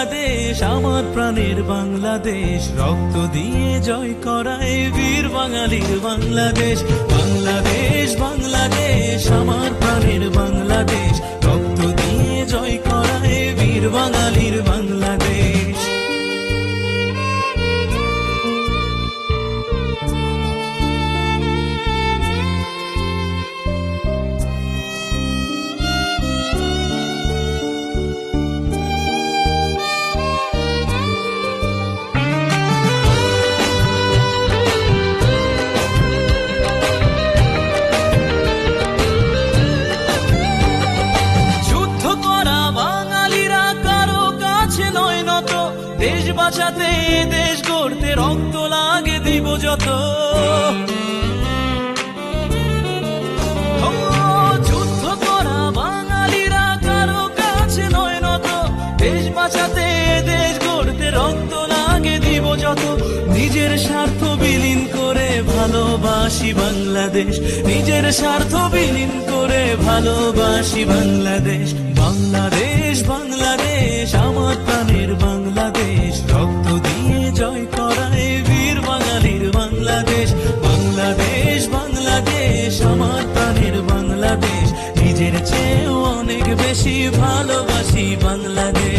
বাংলাদেশ আমার প্রাণের বাংলাদেশ, রক্ত দিয়ে জয় করায় বীর বাঙালির বাংলাদেশ। বাংলাদেশ বাংলাদেশ আমার প্রাণের বাংলাদেশ, রক্ত দিয়ে জয় করায় বীর বাঙালির বাংলাদেশ। দেশ বাঁচাতে দেশ গড়তে রক্ত লাগে দিব যত, যুদ্ধ করা বাঙালিরা কারো কাছে নয় নত। দেশ বাঁচাতে দেশ গড়তে রক্ত লাগে দিব যত। নিজের স্বার্থ বিলীন করে ভালোবাসি বাংলাদেশ, নিজের স্বার্থ বিলীন করে ভালোবাসি বাংলাদেশ। বাংলাদেশ বাংলাদেশ আমার প্রাণের বাংলাদেশ, রক্ত দিয়ে জয় করায় বীর বাঙালির বাংলাদেশ। বাংলাদেশ বাংলাদেশ আমার প্রাণের বাংলাদেশ, নিজের চেয়েও অনেক বেশি ভালোবাসি বাংলাদেশ।